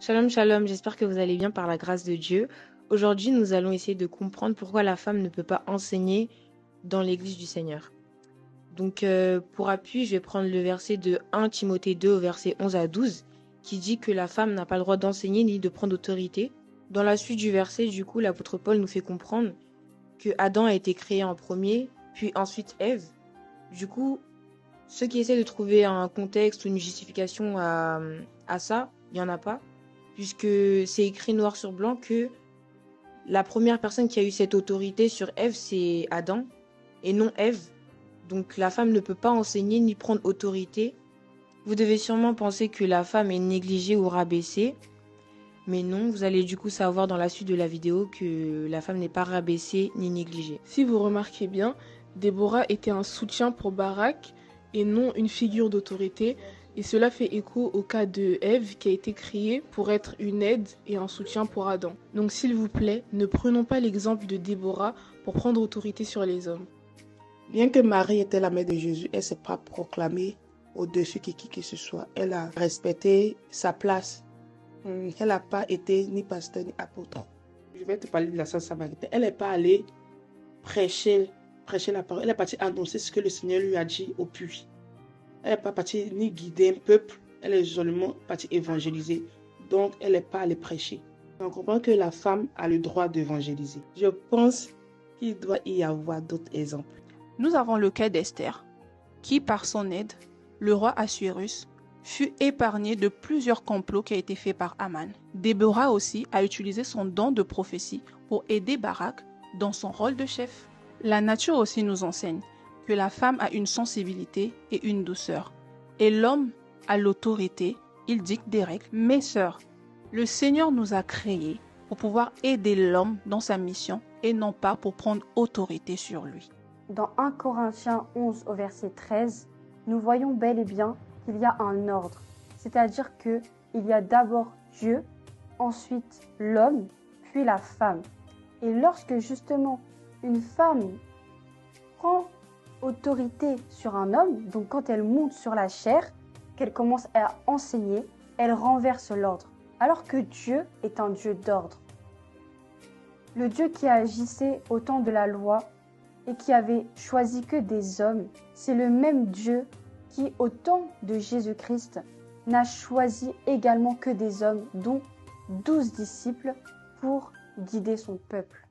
Shalom, shalom, j'espère que vous allez bien par la grâce de Dieu. Aujourd'hui, nous allons essayer de comprendre pourquoi la femme ne peut pas enseigner dans l'église du Seigneur. Donc, pour appui, je vais prendre le verset de 1 Timothée 2 au verset 11 à 12, qui dit que la femme n'a pas le droit d'enseigner ni de prendre autorité. Dans la suite du verset, du coup, l'apôtre Paul nous fait comprendre que Adam a été créé en premier, puis ensuite Ève. Du coup, ceux qui essaient de trouver un contexte ou une justification à ça, il n'y en a pas, puisque c'est écrit noir sur blanc que la première personne qui a eu cette autorité sur Ève, c'est Adam, et non Ève. Donc la femme ne peut pas enseigner ni prendre autorité. Vous devez sûrement penser que la femme est négligée ou rabaissée, mais non, vous allez du coup savoir dans la suite de la vidéo que la femme n'est pas rabaissée ni négligée. Si vous remarquez bien, Déborah était un soutien pour Barak et non une figure d'autorité, et cela fait écho au cas de Ève qui a été créée pour être une aide et un soutien pour Adam. Donc s'il vous plaît, ne prenons pas l'exemple de Déborah pour prendre autorité sur les hommes. Bien que Marie était la mère de Jésus, elle ne s'est pas proclamée au-dessus de qui que ce soit. Elle a respecté sa place. Elle n'a pas été ni pasteur ni apôtre. Je vais te parler de la Sainte Samaritaine. Elle n'est pas allée prêcher la parole. Elle est partie annoncer ce que le Seigneur lui a dit au puits. Elle n'est pas partie ni guider un peuple. Elle est seulement partie évangéliser. Donc, elle n'est pas allée prêcher. On comprend que la femme a le droit d'évangéliser. Je pense qu'il doit y avoir d'autres exemples. Nous avons le cas d'Esther, qui, par son aide, le roi Assuérus fut épargné de plusieurs complots qui ont été faits par Aman. Déborah aussi a utilisé son don de prophétie pour aider Barak dans son rôle de chef. La nature aussi nous enseigne que la femme a une sensibilité et une douceur, et l'homme a l'autorité, il dicte des règles. Mes sœurs, le Seigneur nous a créés pour pouvoir aider l'homme dans sa mission et non pas pour prendre autorité sur lui. Dans 1 Corinthiens 11 au verset 13, nous voyons bel et bien qu'il y a un ordre, c'est-à-dire qu'il y a d'abord Dieu, ensuite l'homme, puis la femme. Et lorsque justement une femme prend autorité sur un homme, donc quand elle monte sur la chair, qu'elle commence à enseigner, elle renverse l'ordre, alors que Dieu est un Dieu d'ordre. Le Dieu qui agissait au temps de la loi et qui avait choisi que des hommes, c'est le même Dieu qui, au temps de Jésus-Christ, n'a choisi également que des hommes, dont 12 disciples, pour guider son peuple.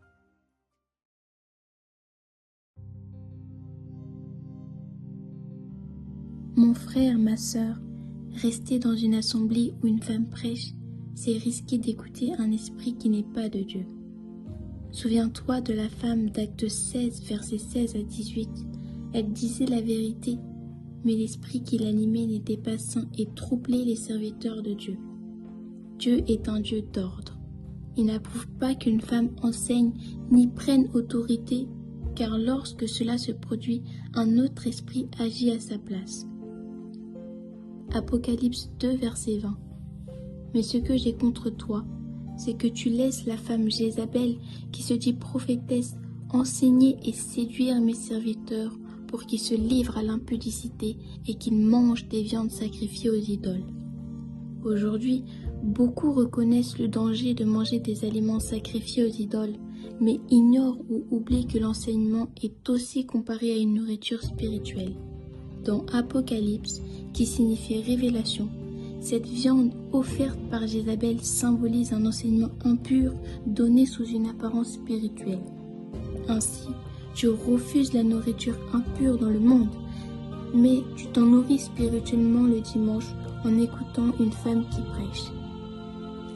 Mon frère, ma sœur, rester dans une assemblée où une femme prêche, c'est risquer d'écouter un esprit qui n'est pas de Dieu. Souviens-toi de la femme d'Acte 16, versets 16 à 18. Elle disait la vérité, mais l'esprit qui l'animait n'était pas sain et troublait les serviteurs de Dieu. Dieu est un Dieu d'ordre. Il n'approuve pas qu'une femme enseigne ni prenne autorité, car lorsque cela se produit, un autre esprit agit à sa place. Apocalypse 2, verset 20. Mais ce que j'ai contre toi, c'est que tu laisses la femme Jézabel, qui se dit prophétesse, enseigner et séduire mes serviteurs pour qu'ils se livrent à l'impudicité et qu'ils mangent des viandes sacrifiées aux idoles. Aujourd'hui, beaucoup reconnaissent le danger de manger des aliments sacrifiés aux idoles, mais ignorent ou oublient que l'enseignement est aussi comparé à une nourriture spirituelle. Dans Apocalypse, qui signifie révélation, cette viande offerte par Jézabel symbolise un enseignement impur donné sous une apparence spirituelle. Ainsi, tu refuses la nourriture impure dans le monde, mais tu t'en nourris spirituellement le dimanche en écoutant une femme qui prêche.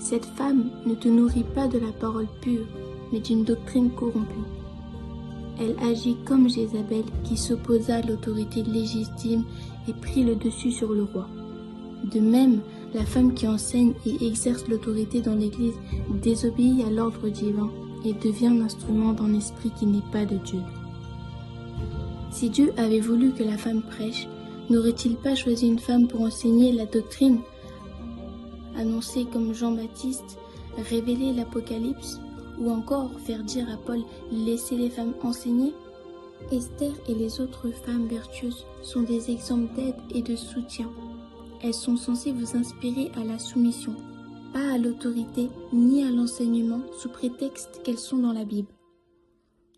Cette femme ne te nourrit pas de la parole pure, mais d'une doctrine corrompue. Elle agit comme Jézabel qui s'opposa à l'autorité légitime et prit le dessus sur le roi. De même, la femme qui enseigne et exerce l'autorité dans l'Église désobéit à l'ordre divin et devient l'instrument d'un esprit qui n'est pas de Dieu. Si Dieu avait voulu que la femme prêche, n'aurait-il pas choisi une femme pour enseigner la doctrine, annoncer comme Jean-Baptiste, révéler l'Apocalypse, ou encore faire dire à Paul « laissez les femmes enseigner » Esther et les autres femmes vertueuses sont des exemples d'aide et de soutien. Elles sont censées vous inspirer à la soumission. pas à l'autorité ni à l'enseignement sous prétexte qu'elles sont dans la Bible.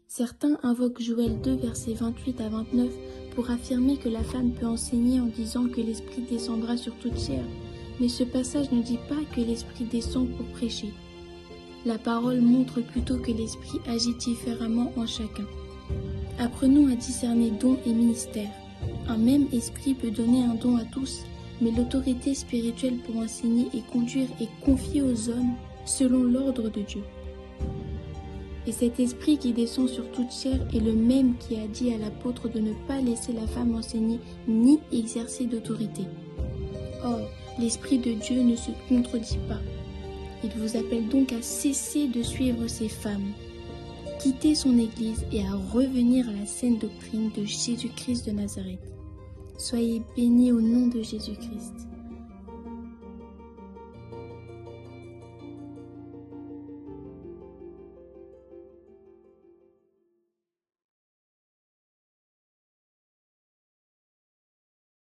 Certains invoquent Joël 2, versets 28 à 29 pour affirmer que la femme peut enseigner en disant que l'Esprit descendra sur toute chair, mais ce passage ne dit pas que l'Esprit descend pour prêcher. La parole montre plutôt que l'Esprit agit différemment en chacun. Apprenons à discerner dons et ministères. Un même esprit peut donner un don à tous, mais l'autorité spirituelle pour enseigner et conduire est confiée aux hommes selon l'ordre de Dieu. Et cet esprit qui descend sur toute chair est le même qui a dit à l'apôtre de ne pas laisser la femme enseigner ni exercer d'autorité. Or, l'Esprit de Dieu ne se contredit pas. Il vous appelle donc à cesser de suivre ces femmes, quitter son Église et à revenir à la saine doctrine de Jésus-Christ de Nazareth. Soyez bénis au nom de Jésus-Christ.